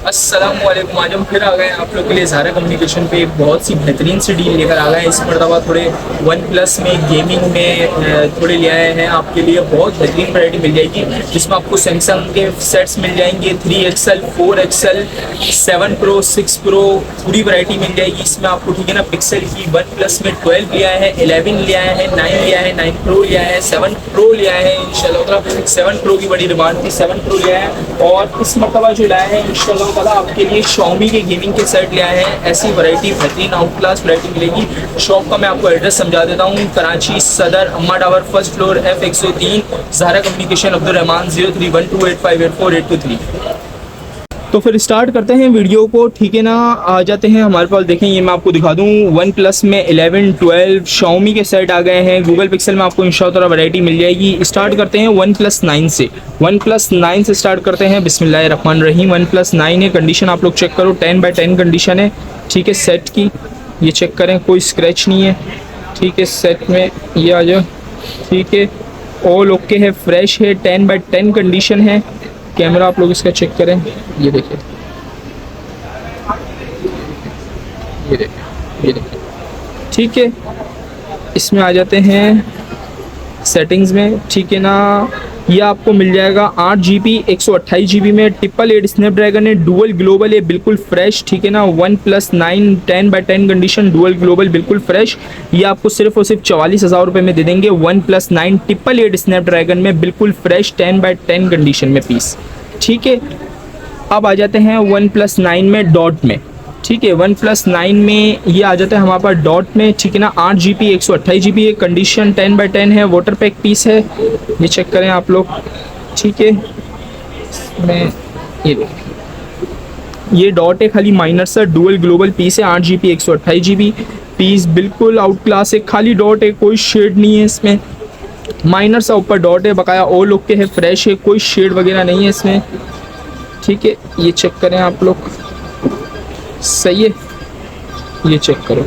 अस्सलामुअलैकुम। आज हम फिर आ गए आप लोग के लिए ज़ारा कम्युनिकेशन पे एक बहुत सी बेहतरीन सी डील लेकर आ गए हैं। इस मरतबा थोड़े वन प्लस में गेमिंग में थोड़े ले आए हैं आपके लिए। बहुत बेहतरीन वैरायटी मिल जाएगी जिसमें आपको सैमसंग के सेट्स मिल जाएंगे 3XL 4XL 7 Pro 6 Pro पूरी वैरायटी मिल जाएगी इसमें आपको। ठीक है ना। पिक्सल की वन प्लस में 12 लिया है, 11 लिया है, 9 लिया है, 9 Pro लिया है, 7 Pro लिया है इंशाल्लाह। 7 Pro की बड़ी डिमांड थी, 7 Pro लिया है। और इस मरतबा जो लाया है इंशाल्लाह आपके लिए Xiaomi के गेमिंग के सेट ले आए हैं। ऐसी वैरायटी बेहतरीन आउट क्लास वैरायटी मिलेगी। शॉप का मैं आपको एड्रेस समझा देता हूँ। Karachi Saddar Amma tower first floor F103 Zara communication Abdul Rahman 0312858483। तो फिर स्टार्ट करते हैं वीडियो को। ठीक है ना। आ जाते हैं हमारे पास। देखें ये मैं आपको दिखा दूं वन प्लस में 11 12 Xiaomi के सेट आ गए हैं। गूगल पिक्सल में आपको इंशाल्लाह वैरायटी मिल जाएगी। स्टार्ट करते हैं वन प्लस 9 से। वन प्लस 9 से स्टार्ट करते हैं। बिस्मिल्लाहिर्रहमानिर्रहीम। वन प्लस 9 है। कंडीशन आप लोग चेक करो 10/10 कंडीशन है। ठीक है। सेट की ये चेक करें, कोई स्क्रैच नहीं है। ठीक है। सेट में ये आ जाओ। ठीक है। ऑल ओके है, फ्रेश है, 10/10 कंडीशन है। कैमरा आप लोग इसका चेक करें, ये देखिए, ये देखिए, ये देखिए। ठीक है। इसमें आ जाते हैं सेटिंग्स में। ठीक है ना। ये आपको मिल जाएगा 8GB 128GB में। 888 स्नैपड्रैगन है, डुअल ग्लोबल है, बिल्कुल फ्रेश। ठीक है ना। One plus 9 10/10 condition, dual global, बिल्कुल फ्रेश। ये आपको सिर्फ और सिर्फ 44,000 रुपये में दे देंगे। वन प्लस 9 888 स्नैपड्रैगन में, बिल्कुल फ्रेश 10/10 कंडीशन में पीस। ठीक है। अब आ जाते हैं वन प्लस 9 में डॉट में। ठीक है। वन प्लस 9 में ये आ जाता है हमारे पास डॉट में। ठीक है ना। 8GB 128GB है, कंडीशन 10/10 है, वाटर पैक पीस है। ये चेक करें आप लोग। ठीक है। इसमें ये डॉट है, खाली माइनर सा, डुअल ग्लोबल पीस है। 8GB 128GB पीस, बिल्कुल आउट क्लास है। खाली डॉट है, कोई शेड नहीं है इसमें। माइनर सा ऊपर डॉट है, बकाया ऑल ओके है, फ्रेश है, कोई शेड वगैरह नहीं है इसमें। ठीक है। ये चेक करें आप लोग, सही है। ये चेक करो।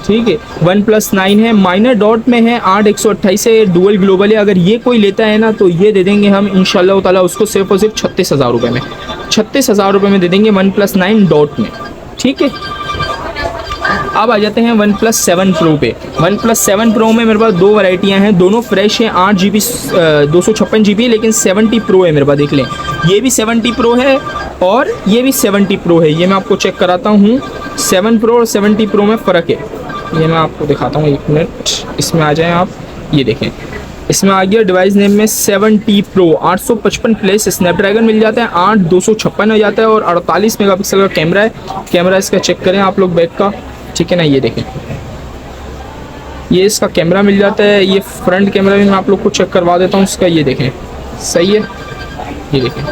ठीक है। वन प्लस 9 है, माइनर डॉट में है, 8/128 है, डुअल ग्लोबल है। अगर ये कोई लेता है ना तो ये दे देंगे हम इंशाल्लाह ताला उसको सिर्फ और सिर्फ 36,000 रुपये में। 36,000 रुपये में दे देंगे वन प्लस 9 डॉट में। ठीक है। अब आ जाते हैं वन प्लस 7 Pro पे। वन प्लस 7 Pro में मेरे पास दो वैरायटियाँ हैं, दोनों फ्रेश हैं। 8GB 256GB, लेकिन 70 Pro है मेरे पास। देख लें, ये भी 70 Pro है और ये भी 70 Pro है। ये मैं आपको चेक कराता हूँ। 7 Pro और 70 Pro में फ़र्क है। ये मैं आपको दिखाता हूँ, एक मिनट। इसमें आ जाएँ आप, ये देखें। इसमें आ गया डिवाइस नेम में 70 Pro 855 प्लस स्नैपड्रैगन मिल जाता है, 8/256 आ जाता है और 48 मेगापिक्सल का कैमरा है। कैमरा इसका चेक करें आप लोग बैक का। ठीक है ना। ये देखें, ये इसका कैमरा मिल जाता है। ये फ्रंट कैमरा भी मैं आप लोग को चेक करवा देता हूँ इसका। ये देखें, सही है। ये देखें।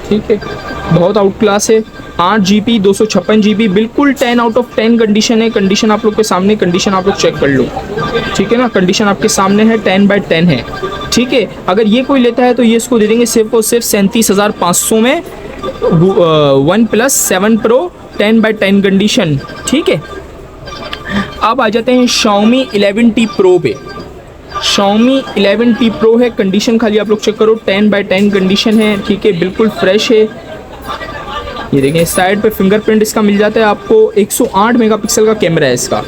ठीक है। बहुत आउट क्लास है। 8GB 256GB, बिल्कुल 10 आउट ऑफ 10 कंडीशन है। कंडीशन आप लोग के सामने, कंडीशन आप लोग चेक कर लो। ठीक है ना। कंडीशन आपके सामने है, 10/10 है। ठीक है। अगर ये कोई लेता है तो ये इसको दे देंगे सिर्फ और सिर्फ 37,500 में। One plus 7 Pro 10/10 condition. ठीक है। अब आ जाते हैं Xiaomi 11T Pro पे। Xiaomi 11T Pro है, कंडीशन खाली आप लोग चेक करो, 10/10 कंडीशन है। ठीक है। बिल्कुल फ्रेश है। ये देखें, साइड पे फिंगरप्रिंट इसका मिल जाता है आपको। 108 मेगापिक्सल का कैमरा है इसका।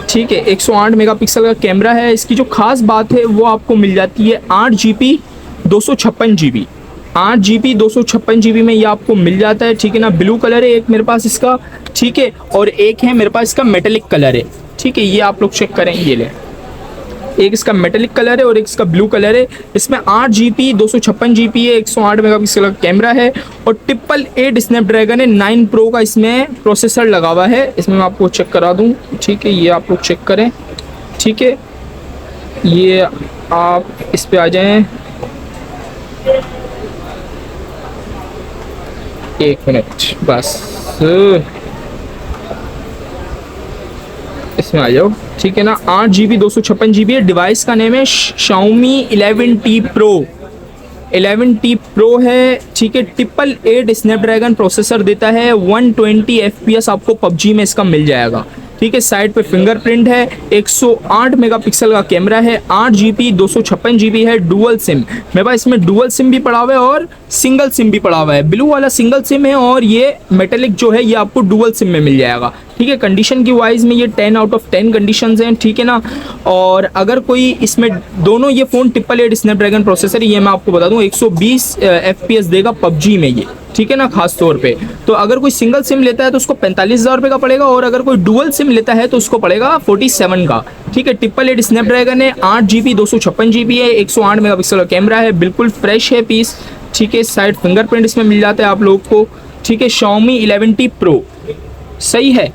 ठीक है। 108 मेगापिक्सल का कैमरा है। इसकी जो खास बात है वो आपको मिल जाती है 8GB 256GB। 8GB 256GB में ये आपको मिल जाता है। ठीक है ना। ब्लू कलर है एक मेरे पास इसका। ठीक है। और एक है मेरे पास इसका मेटेलिक कलर है। ठीक है। ये आप लोग चेक करें, ये ले, एक इसका मेटेलिक कलर है और एक इसका ब्लू कलर है। इसमें 8GB 256GB है, 108 मेगापिक्सल का कैमरा है और 888 स्नैपड्रैगन है, 9 Pro का इसमें प्रोसेसर लगा हुआ है। इसमें मैं आपको चेक करा दूं। ठीक है। ये आप लोग चेक करें। ठीक है। ये आप इस पे आ जाएं, एक मिनट बस, इसमें आ जाओ। ठीक है ना। 8GB 256GB है। डिवाइस का नेम है Xiaomi 11T Pro। 11T Pro है। ठीक है। 888 स्नैपड्रैगन प्रोसेसर देता है। 120 FPS आपको PUBG में इसका मिल जाएगा। ठीक है। साइड पे फिंगरप्रिंट है, 108 मेगापिक्सल का कैमरा है, 8 GB 256 GB है, डुअल सिम। मेरे पास इसमें डुअल सिम भी पड़ा हुआ है और सिंगल सिम भी पड़ा हुआ है। ब्लू वाला सिंगल सिम है और ये मेटेलिक जो है ये आपको डुअल सिम में मिल जाएगा। ठीक है। कंडीशन की वाइज में ये 10 आउट ऑफ 10 कंडीशंस हैं। ठीक है ना। और अगर कोई इसमें दोनों ये फ़ोन 888 स्नैपड्रैगन प्रोसेसर है, ये मैं आपको बता दूं 120 FPS देगा पबजी में ये। ठीक है ना, खास तौर पे। तो अगर कोई सिंगल सिम लेता है तो उसको 45,000 रुपये का पड़ेगा और अगर कोई डुअल सिम लेता है तो उसको पड़ेगा 47 का। ठीक है। 888 स्नैपड्रैगन है, 8 GB 256 GB है, 108 मेगापिक्सल का कैमरा है, बिल्कुल फ्रेश है पीस। ठीक है। साइड फिंगरप्रिंट इसमें मिल जाता है आप लोग को। ठीक है। Xiaomi 11T Pro सही है।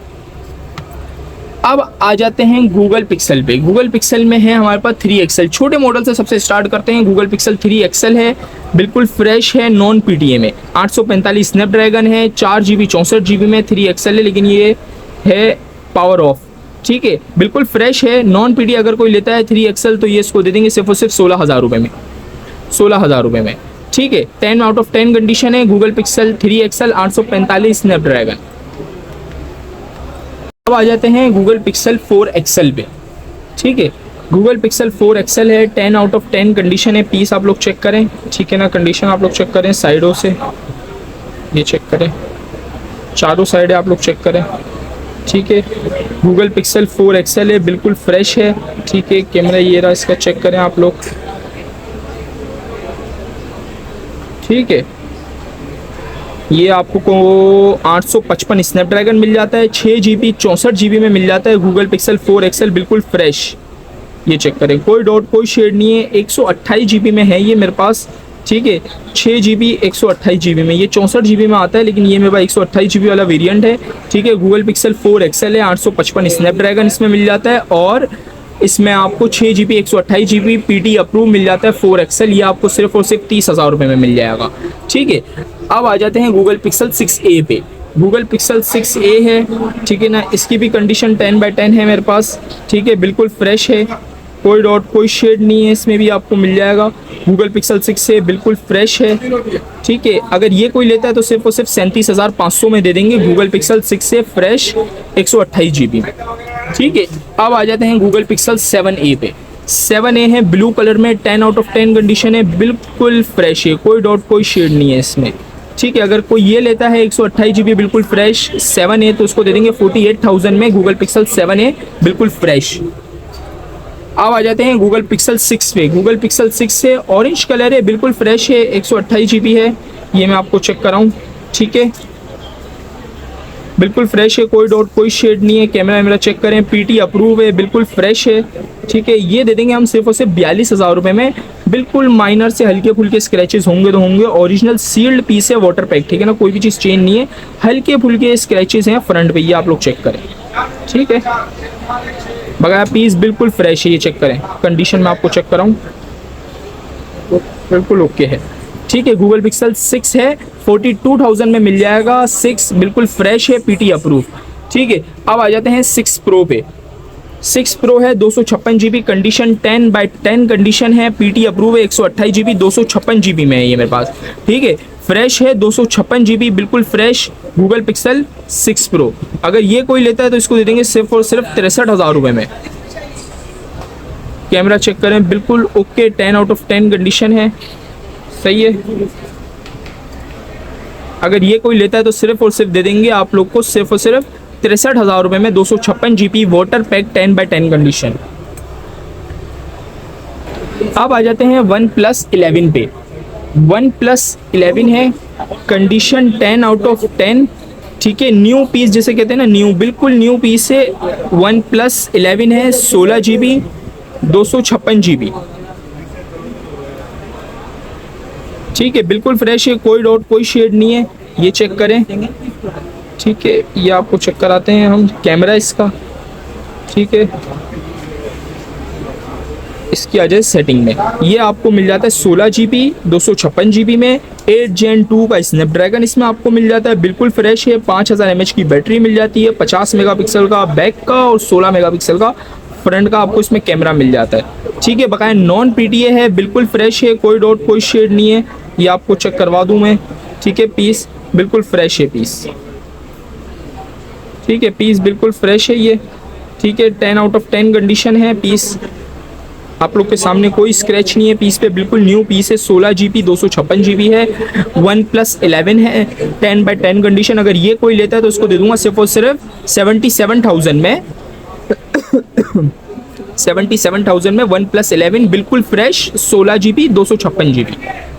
अब आ जाते हैं गूगल पिक्सल पे। गूगल पिक्सल में है हमारे पास 3XL, छोटे मॉडल से सबसे स्टार्ट करते हैं। गूगल पिक्सल 3XL है, बिल्कुल फ्रेश है, नॉन PTA में, 845 स्नैपड्रैगन है, 4 GB 64 GB में 3XL है, लेकिन ये है पावर ऑफ। ठीक है। बिल्कुल फ्रेश है, नॉन PTA। अगर कोई लेता है 3XL तो ये इसको दे देंगे सिर्फ और सिर्फ 16,000 रुपये में, 16,000 रुपये में। ठीक है। 10 आउट ऑफ 10 कंडीशन है गूगल पिक्सल 3XL 845 स्नैपड्रैगन। अब आ जाते हैं गूगल पिक्सल 4XL पे। ठीक है। गूगल पिक्सल 4XL है, 10 आउट ऑफ 10 कंडीशन है। पीस आप लोग चेक करें। ठीक है ना। कंडीशन आप लोग चेक करें साइडों से, ये चेक करें, चारों साइडें आप लोग चेक करें। ठीक है। गूगल पिक्सल 4XL है, बिल्कुल फ्रेश है। ठीक है। कैमरा ये रहा, इसका चेक करें आप लोग। ठीक है। ये आपको 855 स्नैपड्रैगन मिल जाता है, 6 GB 64 GB में मिल जाता है। गूगल पिक्सल 4XL बिल्कुल फ्रेश, ये चेक करें, कोई डॉट कोई शेड नहीं है। 128 GB में है ये मेरे पास। ठीक है। 6 GB 128 GB में, ये 64 GB में आता है लेकिन ये मेरे पास 128 GB वाला वेरिएंट है। ठीक है। गूगल पिक्सल 4XL है, 855 स्नैपड्रैगन इसमें मिल जाता है और इसमें आपको 6 GB 128 GB PT अप्रूव मिल जाता है 4XL। ये आपको सिर्फ और सिर्फ 30,000 रुपये में मिल जाएगा। ठीक है। अब आ जाते हैं गूगल पिक्सल 6A पे। गूगल पिक्सल 6A है। ठीक है ना। इसकी भी कंडीशन 10/10 है मेरे पास। ठीक है। बिल्कुल फ्रेश है, कोई डॉट कोई शेड नहीं है, इसमें भी आपको मिल जाएगा। गूगल पिक्सल 6A बिल्कुल फ्रेश है। ठीक है। अगर ये कोई लेता है तो सिर्फ और सिर्फ 37,500 में दे देंगे Google pixel 6A fresh 128 GB में। ठीक है। अब आ जाते हैं गूगल पिक्सल 7A पे। 7A है, ब्लू कलर में, 10 आउट ऑफ 10 कंडीशन है, बिल्कुल फ्रेश है, कोई डॉट कोई शेड नहीं है इसमें। ठीक है। अगर कोई ये लेता है 128 GB बिल्कुल फ्रेश 7A तो उसको दे देंगे 48,000 में गूगल पिक्सल 7A बिल्कुल फ्रेश। अब आ जाते हैं गूगल पिक्सल 6 पे। गूगल पिक्सल 6 से ऑरेंज कलर है, बिल्कुल फ्रेश है, 128 GB है, ये मैं आपको चेक कराऊँ। ठीक है। बिल्कुल फ्रेश है, कोई डॉट कोई शेड नहीं है। कैमरा मेरा चेक करें, PT अप्रूव है, बिल्कुल फ्रेश है। ठीक है। ये दे देंगे हम सिर्फ और सिर्फ 42,000 रुपये में। बिल्कुल माइनर से हल्के फुल्के स्क्रैचेस होंगे तो होंगे, ओरिजिनल सील्ड पीस है, वाटर पैक। ठीक है ना, कोई भी चीज़ चेंज नहीं है, हल्के फुल्के स्क्रैचेस हैं फ्रंट पे, ये आप लोग चेक करें। ठीक है। बगैर पीस बिल्कुल फ्रेश है, ये चेक करें। कंडीशन में आपको चेक कराऊँ, बिल्कुल ओके है। ठीक है। गूगल पिक्सल 6 है, 42,000 में मिल जाएगा। 6 बिल्कुल फ्रेश है, PT अप्रूव। ठीक है। अब आ जाते हैं 6 Pro पे। 6 Pro है, 256 GB कंडीशन, 10/10 कंडीशन है, PT अप्रूव है, 128 GB 256 GB में है ये मेरे पास। ठीक है। फ्रेश है, 256 GB बिल्कुल फ्रेश गूगल पिक्सल 6 Pro। अगर ये कोई लेता है तो इसको दे देंगे सिर्फ और सिर्फ 63,000 रुपये में। कैमरा चेक करें, बिल्कुल ओके, 10 आउट ऑफ 10 कंडीशन है, सही है। अगर ये कोई लेता है तो सिर्फ और सिर्फ दे देंगे आप लोग को सिर्फ और सिर्फ 63,000 रुपये में 256 GB वाटर पैक 10/10 कंडीशन। अब आ जाते हैं OnePlus 11 पे। OnePlus 11 है, कंडीशन 10 आउट ऑफ 10। ठीक है। न्यू पीस जिसे कहते हैं ना, न्यू, बिल्कुल न्यू पीस है। OnePlus 11 है, 16 GB 256 GB। ठीक है। बिल्कुल फ्रेश है, कोई डॉट कोई शेड नहीं है, ये चेक करें। ठीक है। ये आपको चेक कराते हैं हम कैमरा इसका। ठीक है। इसकी आ जाए सेटिंग में, ये आपको मिल जाता है 16 GB 256 GB में, 8 Gen 2 का स्नैपड्रैगन इसमें आपको मिल जाता है, बिल्कुल फ्रेश है। 5000 mAh की बैटरी मिल जाती है, 50 मेगापिक्सल का बैक का और 16 मेगापिक्सल का फ्रंट का आपको इसमें कैमरा मिल जाता है। ठीक है। बकाया नॉन PTA है, बिल्कुल फ्रेश है, कोई डॉट कोई शेड नहीं है, ये आपको चेक करवा दूं मैं। ठीक है। पीस बिल्कुल फ्रेश है पीस। ठीक है, पीस बिल्कुल फ्रेश है ये, ठीक है, 10 आउट ऑफ 10 कंडीशन है पीस, आप लोग के सामने कोई स्क्रैच नहीं है पीस पे, बिल्कुल न्यू पीस है। 16 GB 256 GB है, 1+11 है, 10/10 कंडीशन। अगर ये कोई लेता है तो उसको दे दूंगा सिर्फ और सिर्फ 77,000 में 77,000 में 1+11 बिल्कुल फ्रेश 16 GB 256 GB।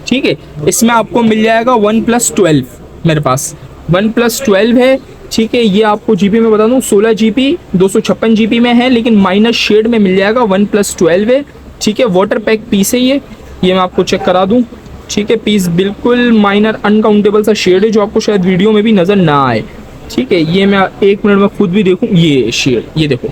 ठीक है, इसमें आपको मिल जाएगा 1+12 मेरे पास 1+12 है। ठीक है, ये आपको जीबी में बता दूं 16 GB 256 GB में है, लेकिन माइनस शेड में मिल जाएगा 1+12 है। ठीक है, वाटर पैक पीस है ये मैं आपको चेक करा दूं। ठीक है, पीस बिल्कुल माइनर अनकाउंटेबल सा शेड है जो आपको शायद वीडियो में भी नज़र ना आए। ठीक है, ये मैं 1 मिनट में खुद भी देखूं, ये शेड, ये देखो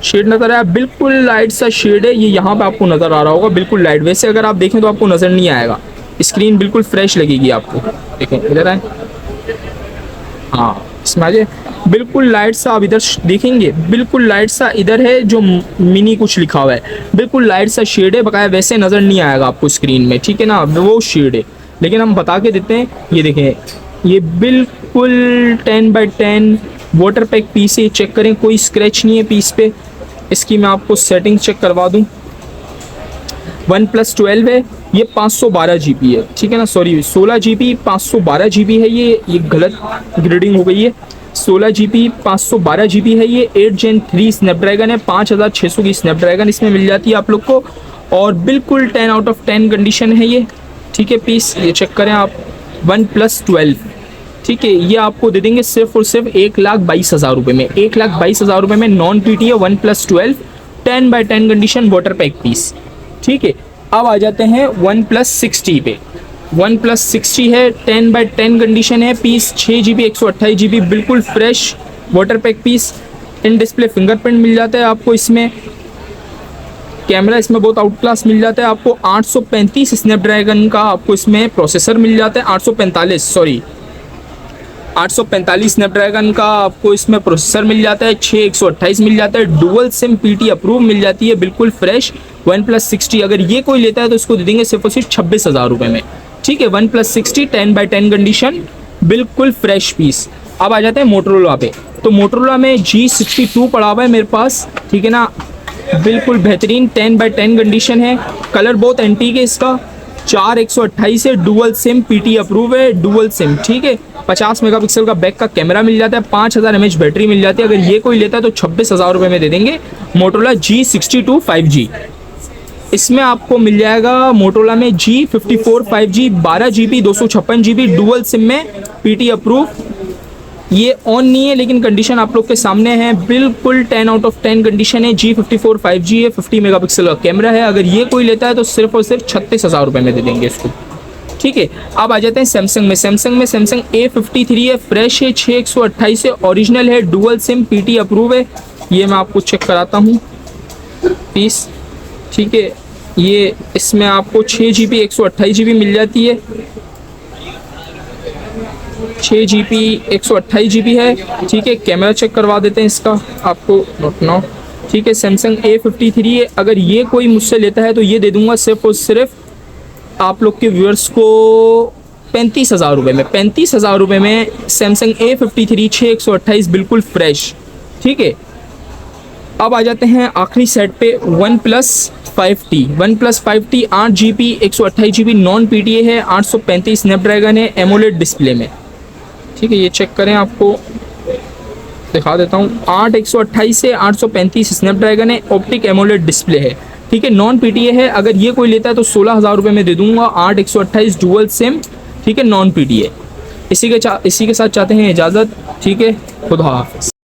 शेड नज़र आया, बिल्कुल लाइट सा शेड है ये, यहाँ पे आपको नज़र आ रहा होगा बिल्कुल लाइट। वैसे अगर आप देखें तो आपको नज़र नहीं आएगा, स्क्रीन बिल्कुल फ्रेश लगेगी आपको। देखें इधर आए, हाँ इसमें आ जाए, बिल्कुल लाइट सा आप इधर देखेंगे, बिल्कुल लाइट सा इधर है जो मिनी कुछ लिखा हुआ है, बिल्कुल लाइट सा शेड है, बकाया वैसे नज़र नहीं आएगा आपको स्क्रीन में। ठीक है ना, वो शेड है, लेकिन हम बता के देते हैं। ये देखें, ये बिल्कुल 10/10 वाटर पैक पीस है, चेक करें कोई स्क्रैच नहीं है पीस पे। इसकी मैं आपको सेटिंग चेक करवा दूं, 1+12 है, ये 512 GB है। ठीक है ना, सॉरी 16 GB 512 GB है, ये गलत ग्रेडिंग हो गई है। 16 GB 512 GB है ये, 8 Gen 3 स्नैपड्रैगन है, 5600 की स्नैपड्रैगन इसमें मिल जाती है आप लोग को, और बिल्कुल 10 आउट ऑफ 10 कंडीशन है ये। ठीक है, पीस ये चेक करें आप, 1+12। ठीक है, ये आपको दे देंगे सिर्फ और सिर्फ 1,22,000 रुपये में, 1,22,000 रुपये में नॉन पीटी है, 1+12 10/10 कंडीशन वाटर पैक पीस। ठीक है, अब आ जाते हैं 1+60 पे। 1+60 है, 10/10 कंडीशन है, पीस 6 GB 128 GB बिल्कुल fresh water pack piece. In display fingerprint मिल जाता है आपको इसमें, कैमरा इसमें बहुत आउट क्लास मिल जाता है आपको। 835 स्नैपड्रैगन का आपको इसमें प्रोसेसर मिल जाता है, 845 स्नैपड्रैगन का आपको इसमें प्रोसेसर मिल जाता है, 6128 मिल जाता है, डुअल सिम पीटी अप्रूव मिल जाती है बिल्कुल फ्रेश 1+60। अगर ये कोई लेता है तो इसको दे देंगे सिर्फ और सिर्फ 26,000 रुपये में। ठीक है, 1+60 10/10 कंडीशन बिल्कुल फ्रेश पीस। अब आ जाते हैं मोटरोला पे, तो मोटरोला में G62 पड़ा हुआ है मेरे पास। ठीक है ना, बिल्कुल बेहतरीन 10/10 कंडीशन है, कलर बहुत एंटीक है इसका, 4128 है, डुअल सिम पीटी अप्रूव है, डुअल सिम। ठीक है, 50 मेगापिक्सल का बैक का कैमरा मिल जाता है, 5000 mAh बैटरी मिल जाती है। अगर ये कोई लेता है तो 26,000 रुपये में दे देंगे मोटरोला G62 5G। इसमें आपको मिल जाएगा मोटरोला में G54 5G 12 GB 256 GB dual SIM में पीटी अप्रूव। ये ऑन नहीं है लेकिन कंडीशन आप लोग के सामने है, बिल्कुल 10 आउट ऑफ 10 कंडीशन है। G54 5G है, 50 मेगापिक्सल का कैमरा है। अगर ये कोई लेता है तो सिर्फ और सिर्फ 36,000 रुपये में दे देंगे इसको। ठीक है, अब आ जाते हैं सैमसंग में। सैमसंग A53 है, फ्रेश है, 6128 है, ओरिजिनल है, डुअल सिम पीटी अप्रूव है। ये मैं आपको चेक कराता हूँ पीस। ठीक है, ये इसमें आपको 6 GB 128 GB मिल जाती है, 6 GB 128 GB है। ठीक है, कैमरा चेक करवा देते हैं इसका आपको, नोट नाउ। ठीक है, सैमसंग A53 है, अगर ये कोई मुझसे लेता है तो ये दे दूंगा सिर्फ और सिर्फ आप लोग के व्यूअर्स को 35,000 रुपये में। 35,000 रुपये में सैमसंग A53 6128 बिल्कुल फ्रेश। ठीक है, अब आ जाते हैं आखिरी सेट पे OnePlus 5T 8 GB 128 GB non PTA है, 835 स्नैपड्रैगन है, एमोलेड डिस्प्ले में। ठीक है, ये चेक करें, आपको दिखा देता हूँ। 8 128 से 835 स्नैपड्रैगन है, ऑप्टिक एमोलेड डिस्प्ले है। ठीक है, नॉन PTA है, अगर ये कोई लेता है तो 16,000 रुपये में दे दूंगा। 8 128 डुअल सिम, ठीक है, नॉन PTA। इसी के साथ चाहते हैं इजाज़त। ठीक है, खुदा हाफ़िज़।